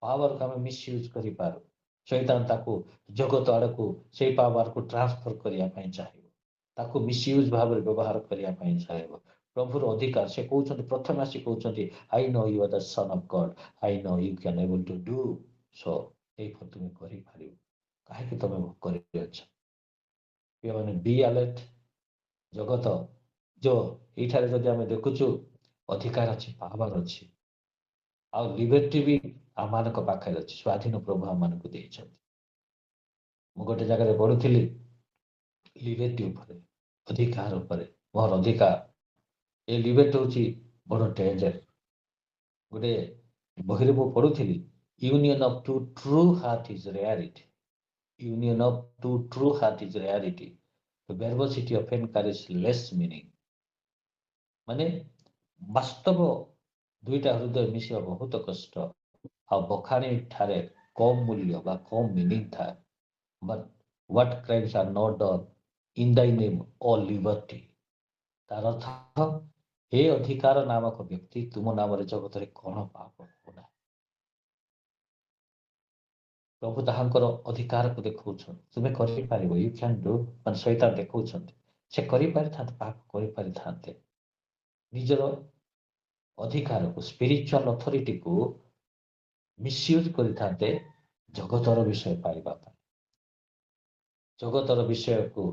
ପାୱାରକୁ ଆମେ ମିସୟୁଜ୍ କରିପାରୁ। ଶୈତାନ ତାକୁ ଜଗତ ଆଡ଼କୁ ସେଇ ପାୱାରକୁ ଟ୍ରାନ୍ସଫର କରିବା ପାଇଁ ଚାହିଁବ, ତାକୁ ମିସୟୁଜ୍ ଭାବରେ ବ୍ୟବହାର କରିବା ପାଇଁ ଚାହିଁବ। ପ୍ରଭୁର ଅଧିକାର ସେ କହୁଛନ୍ତି, ପ୍ରଥମେ ଆସି କହୁଛନ୍ତି, I know you are the son of God, I know you can able to do so. ଏଇପରି ତୁମେ କରିପାରିବ, କାହିଁକି ତମେ କରିଅଛ? ପିଲାମାନେ ବି ଆଲର୍ଟ। ଜଗତ ଏଇଠାରେ ଯଦି ଆମେ ଦେଖୁଛୁ ଅଧିକାର ଅଛି, ପାୱାର ଅଛି, ଆଉ ଲିବର୍ଟି ବି ଆମମାନଙ୍କ ପାଖରେ ଅଛି, ସ୍ୱାଧୀନ ପ୍ରଭୁ ଆମମାନଙ୍କୁ ଦେଇଛନ୍ତି। ମୁଁ ଗୋଟେ ଜାଗାରେ ପଢୁଥିଲି ଲିବର୍ଟି ଉପରେ, ଅଧିକାର ଉପରେ, ମୋର ଅଧିକାର। ଏ ଲିବର୍ଟି ହେଉଛି ବଡ଼ ଡେଞ୍ଜର। ଗୋଟେ ବହିରେ ମୁଁ ପଢୁଥିଲି, union of two true heart is rarity, union of two true heart is rarity, verbosity often carries less meaning। ମାନେ ବାସ୍ତବ ଦୁଇଟା ହୃଦୟ ମିଶିବା ବହୁତ କଷ୍ଟ, ଆଉ ବଖାଣି ଠାରେ କମ୍ ମୂଲ୍ୟ ବା କମ୍ ମିନିଂ ଥାଏ। But what crimes are not done in thy name O liberty. ତାର ଅର୍ଥ, ହେ ଅଧିକାର ନାମକ ବ୍ୟକ୍ତି, ତୁମ ନାମରେ ଜଗତରେ କ'ଣ ପାପ ହଉନାହିଁ। ପ୍ରଭୁ ତାହାଙ୍କର ଅଧିକାରକୁ ଦେଖାଉଛନ୍ତି, ତୁମେ କରିପାରିବ, ୟୁ କ୍ୟାନ୍ ଡୁ। ମାନେ ଶୈତାନ ଦେଖାଉଛନ୍ତି ସେ କରିପାରିଥାନ୍ତେ, ପାପ କରିପାରିଥାନ୍ତେ, ନିଜର ଅଧିକାରକୁ, ସ୍ପିରିଚୁଆଲ ଅଥରିଟିକୁ ମିସୟୁଜ୍ କରିଥାନ୍ତେ ଜଗତର ବିଷୟ ପାଇବା ପାଇଁ, ଜଗତର ବିଷୟକୁ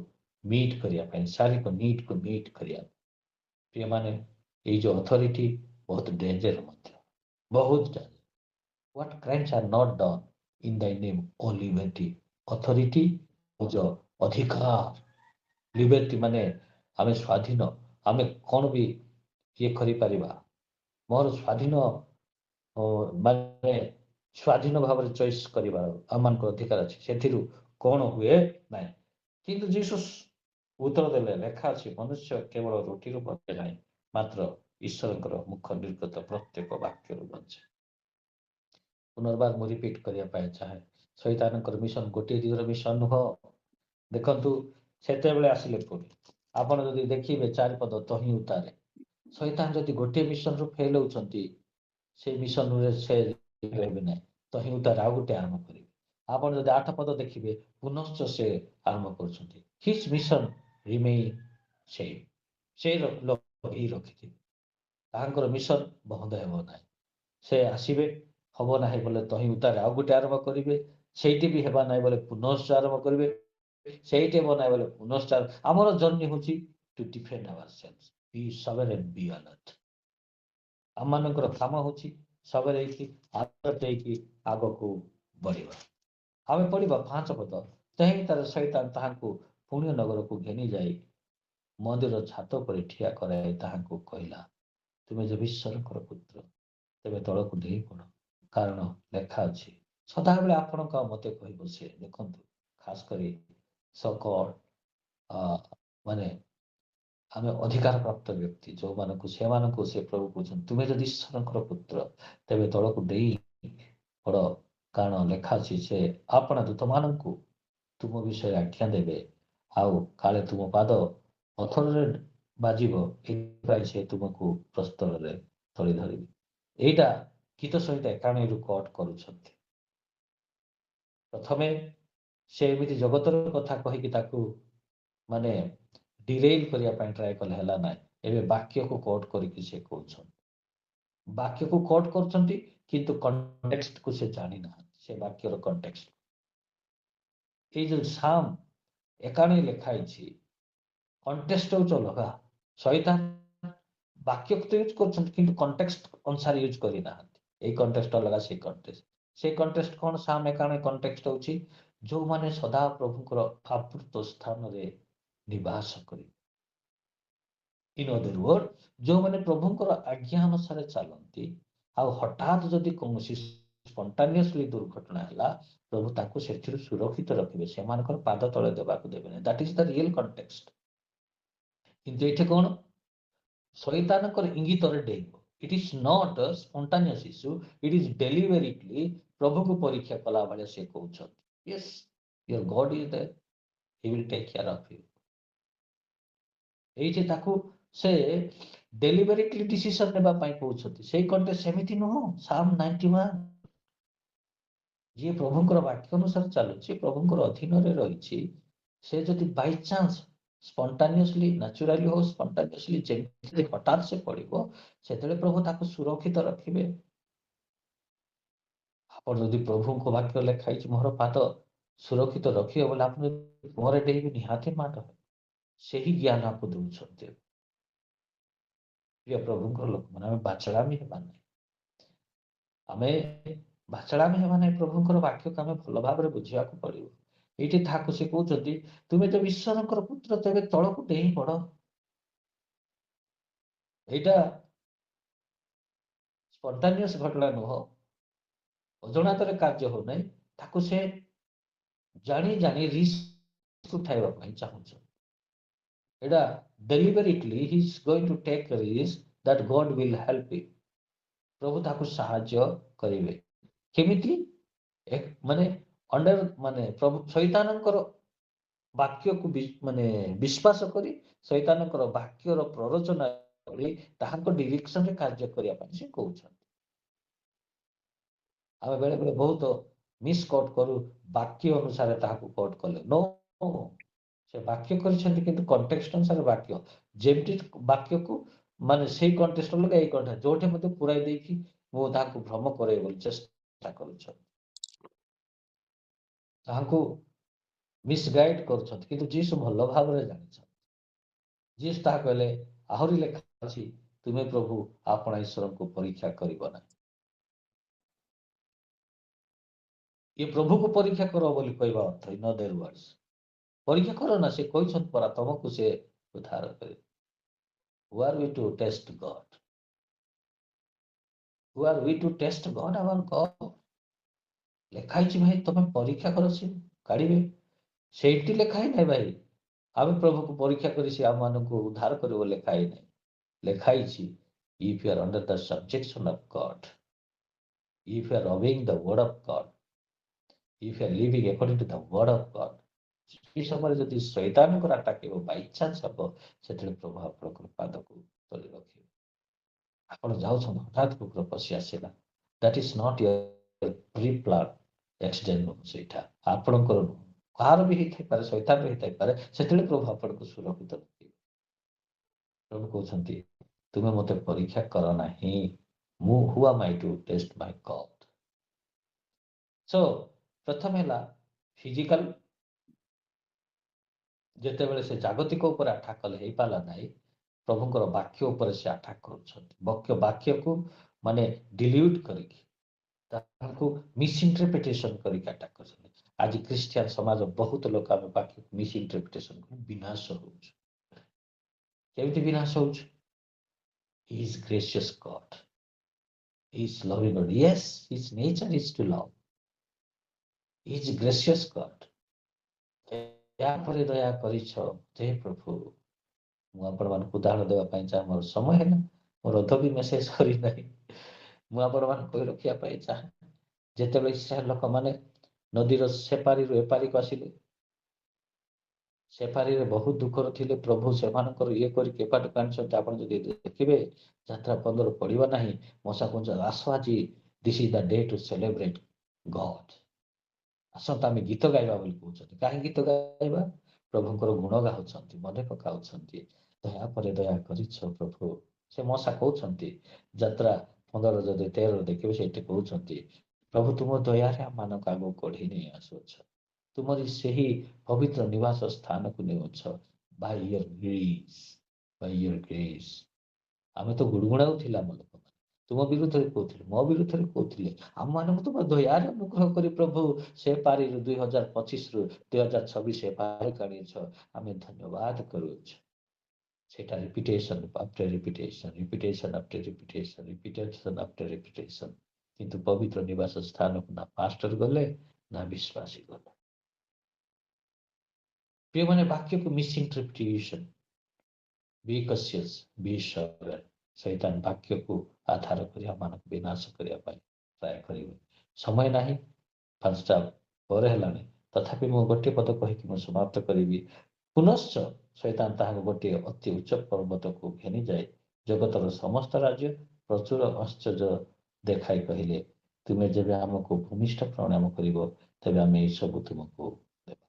ମିଟ୍ କରିବା ପାଇଁ, ଶାରୀରିକ ନିଡ୍କୁ ମିଟ୍ କରିବା ପାଇଁ। ପ୍ରିୟମାନେ, ଏଇ ଯେଉଁ ଅଥରିଟି ବହୁତ ଡେଞ୍ଜର ମଧ୍ୟ, ବହୁତ danger. What crimes are not done in thy name O liberty. Authority ଯେଉଁ ଅଧିକାର, ଲିବର୍ଟି ମାନେ ଆମେ ସ୍ୱାଧୀନ, ଆମେ କ'ଣ ବି ଇଏ କରିପାରିବା, ମୋର ସ୍ୱାଧୀନ ମାନେ ସ୍ୱାଧୀନ ଭାବରେ ଚଏସ୍ କରିବାର ଆମମାନଙ୍କର ଅଧିକାର ଅଛି, ସେଥିରୁ କ'ଣ ହୁଏ ନାହିଁ। କିନ୍ତୁ ଯୀଶୁ ଉତ୍ତର ଦେଲେ, ଲେଖା ଅଛି, ମନୁଷ୍ୟ କେବଳ ରୁଟିରୁ ବଞ୍ଚେ ନାହିଁ, ମାତ୍ର ଈଶ୍ୱରଙ୍କର ମୁଖ ନିର୍ଗତ ପ୍ରତ୍ୟେକ ବାକ୍ୟରୁ ବଞ୍ଚେ। ପୁନର୍ବାର ମୁଁ ରିପିଟ୍ କରିବା ପାଇଁ ଚାହେଁ, ଶୈତାନଙ୍କର ମିଶନ ଗୋଟିଏ ଦିଗର ମିଶନ ନୁହଁ। ଦେଖନ୍ତୁ, ସେତେବେଳେ ଆସିଲେ ପୁଣି ଆପଣ ଯଦି ଦେଖିବେ ଚାରିପଦ ତହିଁ ଉତ୍ତାରେ, ଶୈତାନ ଯଦି ଗୋଟିଏ ମିଶନରୁ ଫେଲ୍ ହେଉଛନ୍ତି, ସେ ମିଶନରେ ସେ ରହିବେ ନାହିଁ, ତହିଁ ଉତ୍ତାରେ ଆଉ ଗୋଟେ ଆରମ୍ଭ କରିବେ। ଆପଣ ଯଦି 8 ପଦ ଦେଖିବେ, ପୁନଶ୍ଚ ସେ ଆରମ୍ଭ କରୁଛନ୍ତି। ହିଜ୍ ମିଶନ ରିମେଇନ୍ ସେମ୍, ସେ ଲଗେଇ ରଖିଥିବେ, ତାହାଙ୍କର ମିଶନ ବନ୍ଦ ହେବ ନାହିଁ। ସେ ଆସିବେ, ହବ ନାହିଁ ବୋଲେ ତହିଁ ଉତ୍ତାରେ ଆଉ ଗୋଟେ ଆରମ୍ଭ କରିବେ, ସେଇଠି ବି ହେବା ନାହିଁ ବୋଲେ ପୁନଶ୍ଚ ଆରମ୍ଭ କରିବେ, ସେଇଠି ହେବ ନାହିଁ ବୋଲେ ପୁନଶ୍ଚ। ଆମର ଜର୍ଣ୍ଣି ହେଉଛି ଟୁ ଡିଫେଣ୍ଡ ଆୱାର ସେଲ୍ସ, ବି ସଭରେନ୍, ବି ଆଲର୍ଟ। ଆମମାନଙ୍କର କାମ ହେଉଛି ସବର ହେଇକି, ଆଲର୍ଟ ହେଇକି ଆଗକୁ ବଢ଼ିବା। ଆମେ ପଢ଼ିବା 5 ପଦ। ତେହିଁ ତାର ଶୈତାନ ତାହାଙ୍କୁ ପୁଣ୍ୟ ନଗରକୁ ଘେନି ଯାଇ ମନ୍ଦିର ଛାତ ଉପରେ ଠିଆ କରାଇ ତାହାଙ୍କୁ କହିଲା, ତୁମେ ଯେବେ ଈଶ୍ୱରଙ୍କର ପୁତ୍ର, ତେବେ ତଳକୁ ଡେଇଁ ପଡ଼, କାରଣ ଲେଖା ଅଛି, ସଦାବେଳେ ଆପଣଙ୍କ ମତେ କହିବ ସେ। ଦେଖନ୍ତୁ, ଖାସ କରି ସକଳ ମାନେ ଆମେ ଅଧିକାର ପ୍ରାପ୍ତ ବ୍ୟକ୍ତି ଯେଉଁମାନଙ୍କୁ, ସେମାନଙ୍କୁ ସେ ପ୍ରଭୁ କହୁଛନ୍ତି, ତୁମେ ଯଦି ଈଶ୍ୱରଙ୍କର ପୁତ୍ର, ତେବେ ତଳକୁ ଡେଇଁ ପଡ଼, କାରଣ ଲେଖା ଅଛି, ସେ ଆପଣା ଦୂତମାନଙ୍କୁ ତୁମ ବିଷୟରେ ଆଖ୍ୟା ଦେବେ, ଆଉ କାଳେ ତୁମ ପାଦ ପଥରରେ ବାଜିବ, ଏଥିପାଇଁ ସେ ତୁମକୁ ପ୍ରସ୍ତରରେ ତଳି ଧରିବେ। ଏଇଟା ଗୀତ ସହିତ ଏକାଣୀରୁ କଟ୍ କରୁଛନ୍ତି। ପ୍ରଥମେ ସେ ଏମିତି ଜଗତର କଥା କହିକି ତାକୁ ମାନେ ଡିରେଲ୍ କରିବା ପାଇଁ ଟ୍ରାଏ କଲେ, ହେଲା ନାହିଁ। ଏବେ ବାକ୍ୟକୁ କୋଟ୍ କରିକି ସେ କହୁଛନ୍ତି, ବାକ୍ୟକୁ କୋଟ୍ କରୁଛନ୍ତି କିନ୍ତୁ କଣ୍ଟେକ୍ସଟକୁ ସେ ଜାଣିନାହାନ୍ତି, ସେ ବାକ୍ୟର କଣ୍ଟେକ୍ସଟ। ଏଇ ଯୋଉ ସାମ୍ ଏକାଣୀ ଲେଖା ହେଇଛି, କଣ୍ଟେକ୍ସଟ ହଉଛି ଅଲଗା। ଶୈତାନ ବାକ୍ୟକୁ ତ ୟୁଜ୍ କରୁଛନ୍ତି କିନ୍ତୁ କଣ୍ଟେକ୍ସଟ ଅନୁସାରେ ୟୁଜ୍ କରିନାହାନ୍ତି। ଏଇ କଣ୍ଟେକ୍ସଟ ଅଲଗା, ସେଇ କଣ୍ଟେକ୍ସଟ। ସେଇ କଣ୍ଟେକ୍ସଟ କଣ? ସାମ୍ ଏକାଣୀ କଣ୍ଟେକ୍ସଟ ହଉଛି ଯୋଉମାନେ ସଦା ପ୍ରଭୁଙ୍କର ଆବୃତ ସ୍ଥାନରେ ନିବାସ କରିବେ। ଇନ୍ ଅଦର ୱାର୍ଡ, ଯୋଉମାନେ ପ୍ରଭୁଙ୍କର ଆଜ୍ଞା ଅନୁସାରେ ଚାଲନ୍ତି, ଆଉ ହଠାତ୍ ଯଦି କୌଣସି ସ୍ପଣ୍ଟାନିୟସଲି ଦୁର୍ଘଟଣା ହେଲା, ପ୍ରଭୁ ତାଙ୍କୁ ସେଥିରୁ ସୁରକ୍ଷିତ ରଖିବେ, ସେମାନଙ୍କର ପାଦ ତଳେ ଦେବାକୁ ଦେବେନି। That is the real context. କିନ୍ତୁ ଏଠି କଣ? ଶୈତାନଙ୍କର ଇଙ୍ଗିତରେ ଡେଇଁବ। It is not spontaneous issue, it is deliberately ପ୍ରଭୁକୁ ପରୀକ୍ଷା କଲା ଭଳିଆ ସେ କହୁଛନ୍ତି, yes your God is there, he will take care of you. ଏଇଠି ତାକୁ ସେ ଡେଲିଭେରିଟଲି ଡିସିସନ ନେବା ପାଇଁ କହୁଛନ୍ତି। ସେଇ କଣ୍ଟେକ୍ସଟ ସେମିତି ନୁହଁ। ସାମ୍ 91, ଯିଏ ପ୍ରଭୁଙ୍କର ବାକ୍ୟ ଅନୁସାରେ ଚାଲୁଛି, ପ୍ରଭୁଙ୍କର ଅଧୀନରେ ରହିଛି, ସେ ଯଦି ବାଇଚାନ୍ସ ସ୍ପଣ୍ଟାନିୟସଲି, ନ୍ୟାଚୁରାଲି ହଉ ସ୍ପଣ୍ଟାନିୟସଲି ଯେମିତି ହଠାତ୍ ସେ ପଡ଼ିବ, ସେତେବେଳେ ପ୍ରଭୁ ତାକୁ ସୁରକ୍ଷିତ ରଖିବେ। ଆପଣ ଯଦି ପ୍ରଭୁଙ୍କ ବାକ୍ୟ ଲେଖା ହେଇଛି ମୋର ପାଦ ସୁରକ୍ଷିତ ରଖିବ ବୋଲେ ଆପଣ ମୁହଁରେ ଡେଇଁବେ, ନିହାତି ମାଡ଼ ହେବ। ସେହି ଜ୍ଞାନ ଆପକୁ ଦଉଛନ୍ତି। ପ୍ରିୟ ପ୍ରଭୁଙ୍କର ଲୋକମାନେ, ଆମେ ବାଚଳାମୀ ହେବା ନାହିଁ। ଆମେ ବାଚଳାମୀ ହେବା ନାହିଁ। ପ୍ରଭୁଙ୍କର ବାକ୍ୟକୁ ଆମେ ଭଲ ଭାବରେ ବୁଝିବାକୁ ପଡିବ। ଏଇଠି ତାହାକୁ ସେ କହୁଛନ୍ତି, ତୁମେ ଯଦି ଈଶ୍ୱରଙ୍କର ପୁତ୍ର ତେବେ ତଳକୁ ଡେଇଁ ପଡ। ଏଇଟା ସ୍ପଣ୍ଟାନିୟସ୍ ଘଟଣା ନୁହଁ, ଅଜଣାତରେ କାର୍ଯ୍ୟ ହଉନାହିଁ। ତାକୁ ସେ ଜାଣି ଜାଣି ରିସ୍କ ଉଠାଇବା ପାଇଁ ଚାହୁଁଛନ୍ତି। ଏଇଟା deliberately he is going to take risk that God will help him. ପ୍ରଭୁ ତାକୁ ସାହାଯ୍ୟ କରିବେ। କେମିତି? ମାନେ ଅଣ୍ଡର, ମାନେ ପ୍ରଭୁ ଶୈତାନଙ୍କର ବାକ୍ୟକୁ ମାନେ ବିଶ୍ୱାସ କରି, ଶୈତାନଙ୍କର ବାକ୍ୟର ପ୍ରରୋଚନା କରି ତାହାଙ୍କ ଡିରେକ୍ସନରେ କାର୍ଯ୍ୟ କରିବା ପାଇଁ ସେ କହୁଛନ୍ତି। ଆମେ ବେଳେ ବେଳେ ବହୁତ ମିସ୍ କୋଟ୍ କରୁ, ବାକ୍ୟ ଅନୁସାରେ ତାହାକୁ କୋଟ୍ କଲେ। नो, ସେ ବାକ୍ୟ କରିଛନ୍ତି କିନ୍ତୁ କଣ୍ଟେକ୍ସଟ ଅନୁସାରେ ବାକ୍ୟ, ଯେମିତି ବାକ୍ୟକୁ ମାନେ ସେଇ କଣ୍ଟେକ୍ସଟ ଅଲଗା, ଏଇ କଣ୍ଟେକ୍ସଟ ଯୋଉଠି ମଧ୍ୟ ପୁରାଇ ଦେଇକି ମୁଁ ତାହାକୁ ଭ୍ରମ କରେଇ ବୋଲି ଚେଷ୍ଟା କରୁଛନ୍ତି, ତାହାକୁ ମିସଗାଇଡ କରୁଛନ୍ତି। କିନ୍ତୁ ଯୀଶୁ ଭଲ ଭାବରେ ଜାଣିଛନ୍ତି। ଯୀଶୁ ତାହା କହିଲେ, ଆହୁରି ଲେଖା ଅଛି, ତୁମେ ପ୍ରଭୁ ଆପଣ ଈଶ୍ୱରଙ୍କୁ ପରୀକ୍ଷା କରିବ ନାହିଁ। ଏ ପ୍ରଭୁକୁ ପରୀକ୍ଷା କର ବୋଲି କହିବା ଅର୍ଥ, ଇନ୍ ଅଦର ୱାର୍ଡସ୍, ପରୀକ୍ଷା କର ନା, ସେ କହିଛନ୍ତି ପରା ତମକୁ ସେ ଉଦ୍ଧାର କରିବେ। Who are we to test God? Who are we to test God? Our God? ଲେଖା ହେଇଛି ଭାଇ ତମେ ପରୀକ୍ଷା କର, ସେ କାଢିବେ। ସେଇଠି ଲେଖା ହିଁ ନାହିଁ ଭାଇ ଆମେ ପ୍ରଭୁକୁ ପରୀକ୍ଷା କରି ସେ ଆମମାନଙ୍କୁ ଉଦ୍ଧାର କରିବ, ଲେଖା ହିଁ ନାହିଁ। ଲେଖା ହେଇଛି, if you are under the subjection of God, if you are obeying the word of God, if you are living according to the word of God, ସେ ସମୟରେ ଯଦି ଶୈତାନଙ୍କର ଆଟାକ୍ ହେବ, ବାଇଚାନ୍ସ ହେବ, ସେତେବେଳେ ପ୍ରଭୁ ଆପଣଙ୍କର ପାଦକୁ ତଳେ ରଖିବେ। ଆପଣ ଯାଉଛନ୍ତି, ହଠାତ୍ କୁକୁର ପଶି ଆସିଲା, that is not your pre plan accident ନୁହଁ, ସେଇଟା ଆପଣଙ୍କର ନୁହଁ, କାହାର ବି ହେଇଥାଇପାରେ, ଶୈତାନର ହେଇଥାଇପାରେ। ସେତେବେଳେ ପ୍ରଭୁ ଆପଣଙ୍କୁ ସୁରକ୍ଷିତ ରଖିବେ। ପ୍ରଭୁ କହୁଛନ୍ତି, ତୁମେ ମୋତେ ପରୀକ୍ଷା କର ନାହିଁ। ମୁଁ who am I to test my God? So ପ୍ରଥମ ହେଲା ଫିଜିକାଲ, ଯେତେବେଳେ ସେ ଜାଗତିକ ଉପରେ ଆଟାକ୍ କଲେ ହେଇପାରିଲା ନାହିଁ, ପ୍ରଭୁଙ୍କର ବାକ୍ୟ ଉପରେ ସେ ଆଟାକ୍ କରୁଛନ୍ତି। ବାକ୍ୟକୁ ମାନେ ଡିଲ୍ୟୁଟ୍ କରିକି, ତାଙ୍କୁ ମିସ୍ଇଣ୍ଟରପ୍ରିଟେସନ କରିକି ଆଟାକ୍ କରୁଛନ୍ତି। ଆଜି ଖ୍ରୀଷ୍ଟିଆନ ସମାଜ ବହୁତ ଲୋକ ଆମେ ବାକ୍ୟକୁ ମିସ୍ଇଣ୍ଟରପ୍ରିଟେସନ କରି ବିନାଶ ହଉଛୁ। କେମିତି ବିନାଶ ହଉଛି? He is gracious God. He is loving God. Yes, his nature is to love. He is gracious God. ଏହାପରେ ଦୟା କରିଛ ହେ ପ୍ରଭୁ। ମୁଁ ଆପଣମାନଙ୍କୁ ଉଦାହରଣ ଦେବା ପାଇଁ ଚାହେଁ, ମୋର ସମୟ ହେଲା, ମୋର ଅଧ ବି ମେସେଜ କରିନାହିଁ। ମୁଁ ଆପଣମାନଙ୍କୁ କହି ରଖିବା ପାଇଁ ଚାହେଁ, ଯେତେବେଳେ ଇସ୍ରାଏଲ ଲୋକମାନେ ନଦୀର ସେପାରିରୁ ଏପାରିକୁ ଆସିଲେ, ସେପାରିରେ ବହୁତ ଦୁଃଖର ଥିଲେ, ପ୍ରଭୁ ସେମାନଙ୍କର ଇଏ କରିକି ଏପାଟକୁ ଆଣିଛନ୍ତି। ଆପଣ ଯଦି ଦେଖିବେ ଯାତ୍ରା 15 ପଡିବ ନାହିଁ, ମଶା କୁଞ୍ଜ ଆସ, ଆଜି this is the day to celebrate God. ଆସନ୍ତୁ ଆମେ ଗୀତ ଗାଇବା ବୋଲି କହୁଛନ୍ତି। କାହିଁ ଗୀତ ଗାଇବା? ପ୍ରଭୁଙ୍କର ଗୁଣ ଗାଉଛନ୍ତି, ମନେ ପକାଉଛନ୍ତି। ଦୟା ପରେ ଦୟା କରିଛ ପ୍ରଭୁ। ସେ ମଶା କହୁଛନ୍ତି ଯାତ୍ରା 15 ଯଦି 13 ଦେଖିବେ ସେଇଠି କହୁଛନ୍ତି ପ୍ରଭୁ ତୁମ ଦୟାରେ ଆମମାନଙ୍କୁ ଆଗକୁ କଢ଼ି ନେଇ ଆସୁଅଛ। ତୁମରି ସେହି ପବିତ୍ର ନିବାସ ସ୍ଥାନକୁ ନେଉଛ Bai year grace, Bai year grace. ଆମେ ତ ଗୁଣଗୁଣାଉଥିଲେ ଆମ ଲୋକମାନେ, ତୁମ ବିରୁଦ୍ଧରେ କହୁଥିଲେ, ମୋ ବିରୁଦ୍ଧରେ କହୁଥିଲେ, ଆମମାନଙ୍କୁ ତୁମ ଦୟାରେ ଅନୁଗ୍ରହ କରି ପ୍ରଭୁ ସେ ପାରିରୁ 2025ରୁ 2026 ଏ ପାରି କାଢ଼ିଛ। ଆମେ ଧନ୍ୟବାଦ କରୁଅଛୁ। সেটা repetition after repetition, repetition after repetition, repetition after repetition. কিন্তু পবিত্র নিবাস স্থানକୁ না ପାଷ୍ଟର ଗଲେ ନା ବିଶ୍ୱାସୀ ଗଲେ। ପ୍ରିୟମାନେ ବାକ୍ୟକୁ ମିସଇଣ୍ଟରପ୍ରିଟେସନ, ବି କସିୟସ୍, ବି ସବର। ଶୈତାନ ବାକ୍ୟକୁ ଆଧାର କରି ଆମମାନଙ୍କୁ ବିନାଶ କରିବା ପାଇଁ ଟ୍ରାଏ କରିବେ। ସମୟ ନାହିଁ, 5ଟା ପରେ ହେଲାଣି, ତଥାପି ମୁଁ ଗୋଟିଏ ପଦ କହିକି ମୁଁ ସମାପ୍ତ କରିବି। ପୁନଶ୍ଚ ଶୈତାନ ତାହାକୁ ଗୋଟିଏ ଅତି ଉଚ୍ଚ ପର୍ବତକୁ ଘେନିଯାଏ ଜଗତର ସମସ୍ତ ରାଜ୍ୟ ପ୍ରଚୁର ଆଶ୍ଚର୍ଯ୍ୟ ଦେଖାଇ କହିଲେ, ତୁମେ ଯେବେ ଆମକୁ ଭୂମିଷ୍ଠ ପ୍ରଣାମ କରିବ ତେବେ ଆମେ ଏସବୁ ତୁମକୁ ଦେବା।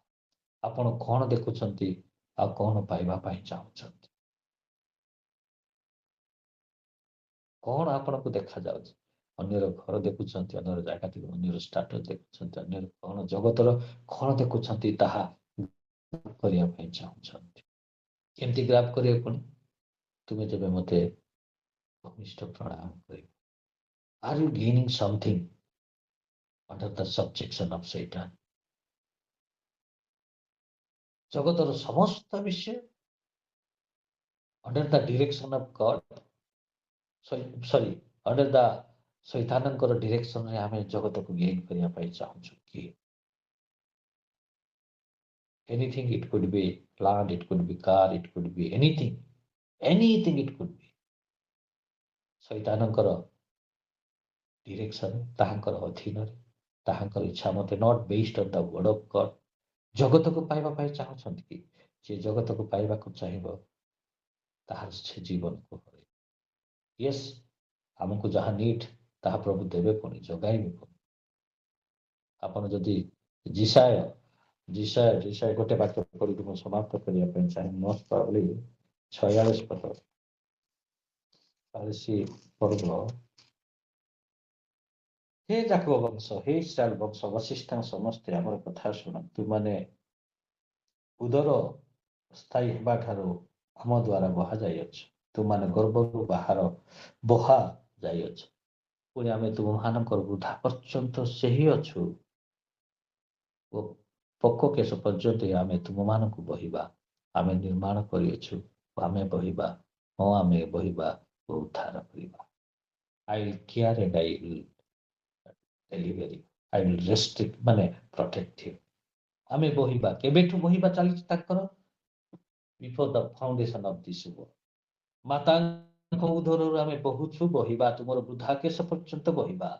ଆପଣ କ'ଣ ଦେଖୁଛନ୍ତି ଆଉ କ'ଣ ପାଇବା ପାଇଁ ଚାହୁଁଛନ୍ତି? କ'ଣ ଆପଣଙ୍କୁ ଦେଖାଯାଉଛି? ଅନ୍ୟର ଘର ଦେଖୁଛନ୍ତି, ଅନ୍ୟର ଜାଗା, ଅନ୍ୟର ଷ୍ଟାଟସ ଦେଖୁଛନ୍ତି, ଅନ୍ୟର କ'ଣ ଜଗତର କ'ଣ ଦେଖୁଛନ୍ତି ତାହା କରିବା ପାଇଁ ଚାହୁଁଛନ୍ତି। କେମିତି ଗ୍ରାଫ୍ କରିବେ ପୁଣି? ତୁମେ ଯେବେ ମୋତେ ଭୂମିଷ୍ଠ ପ୍ରଣାମ କରିବ। Are you gaining something under the subjection of Satan? ଜଗତର ସମସ୍ତ ବିଷୟ under the direction of God, sorry, under the ଶୈତାନଙ୍କର ଡିରେକ୍ସନରେ ଆମେ ଜଗତକୁ ଗେନ୍ କରିବା ପାଇଁ ଚାହୁଁଛୁ କି? Anything, it could be land, it could be car, it could be anything it could be। ଶୈତାନଙ୍କର ଡିରେକ୍ସନ, ତାହାଙ୍କର ଅଧୀନରେ, ତାହାଙ୍କର ଇଚ୍ଛା ମତେ, not based on the word of God. ଜଗତକୁ ପାଇବା ପାଇଁ ଚାହୁଁଛନ୍ତି କି? ଯେ ଜଗତକୁ ପାଇବାକୁ ଚାହିଁବ ତାହାର ସେ ଜୀବନକୁ ହରେଇବ। ୟେସ୍, ଆମକୁ ଯାହା ନିଡ୍ ତାହା ପ୍ରଭୁ ଦେବେ, ପୁଣି ଯୋଗାଇବେ ପୁଣି। ଆପଣ ଯଦି ଜିସାୟ ଗୋଟେ ବାକ୍ୟ ପଢ଼ିକି ମୁଁ ସମାପ୍ତ କରିବା ପାଇଁ ଚାହେଁ। ମୋଷ୍ଟ ପ୍ରୋବାବ୍ଲି 46 ପଦ, 40 ପର୍ବ। ହେ ଯାକୋବ ବଂଶ, ହେ ଇସ୍ରାଏଲ ବଂଶ, ବଶିଷ୍ଠ ସମସ୍ତେ ଆମର କଥା ଶୁଣ। ତୁମାନେ ଉଦର ସ୍ଥାୟୀ ହେବା ଠାରୁ ଆମ ଦ୍ୱାରା ବହା ଯାଇଅଛ। ତୁମାନେ ଗର୍ଭରୁ ବାହାର ବହା ଯାଇଅଛ। ପୁଣି ଆମେ ତୁମମାନଙ୍କର ବୃଦ୍ଧା ପର୍ଯ୍ୟନ୍ତ ସେହି ଅଛୁ ଓ ପୋକ କେଶ ପର୍ଯ୍ୟନ୍ତ ଆମେ ତୁମମାନଙ୍କୁ ବହିବା। ଆମେ ନିର୍ମାଣ କରିଅଛୁ ଓ ଆମେ ବହିବା, ହଁ ଆମେ ବହିବା ଓ ଉଦ୍ଧାର କରିବା। I will care and I will deliver you. I will restrict ମାନେ protect you। ଆମେ ବହିବା, କେବେଠୁ ବହିବା ଚାଲିଛି ତାଙ୍କର? Before the foundation of this world। ମାତାଙ୍କ ଉଦରରୁ ଆମେ ବହୁଛୁ ବହିବା, ତୁମର ବୃଦ୍ଧା କେଶ ପର୍ଯ୍ୟନ୍ତ ବହିବା,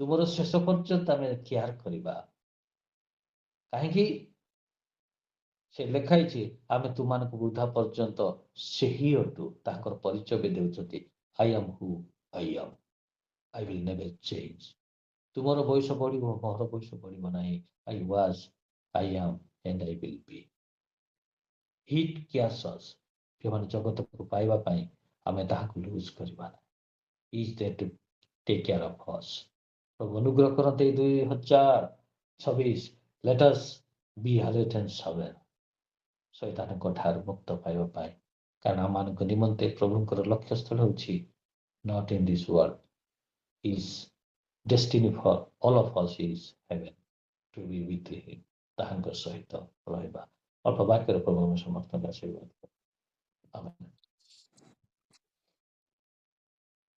ତୁମର ଶେଷ ପର୍ଯ୍ୟନ୍ତ ଆମେ କେୟାର କରିବା। କାହିଁକି? ସେ ଲେଖା ହେଇଛି ଆମେ ତୁମମାନଙ୍କୁ ବୃଦ୍ଧା ପର୍ଯ୍ୟନ୍ତ ସେହି ଅଟୁ। ତାଙ୍କର ପରିଚୟ ବି ଦେଉଛନ୍ତି, I am who I am, I will never change। ତୁମର ବୟସ ବଢିବ, ମୋର ବୟସ ବଢିବ ନାହିଁ। I was, I am and I will be। It cares us। ଯେଉଁମାନେ ଜଗତକୁ ପାଇବା ପାଇଁ ଆମେ ତାହାକୁ ଲୁଜ୍ କରିବା ନାହିଁ। Is there to take care of us। ପ୍ରଭୁ ଅନୁଗ୍ରହ କରନ୍ତି 2026 let us be alert and sober। ଶୈତାନଙ୍କ ଠାରୁ ମୁକ୍ତ ପାଇବା ପାଇଁ, କାରଣ ଆମମାନଙ୍କ ନିମନ୍ତେ ପ୍ରଭୁଙ୍କର ଲକ୍ଷ୍ୟସ୍ଥଳ ହେଉଛି not in this world। His destiny for all of us is heaven, to be with him। ତାହାଙ୍କ ସହିତ ରହିବା। ଅଳ୍ପ ବାକ୍ୟରେ ପ୍ରଭୁ ସମସ୍ତଙ୍କ ଆଶୀର୍ବାଦ। ଆମେନ୍।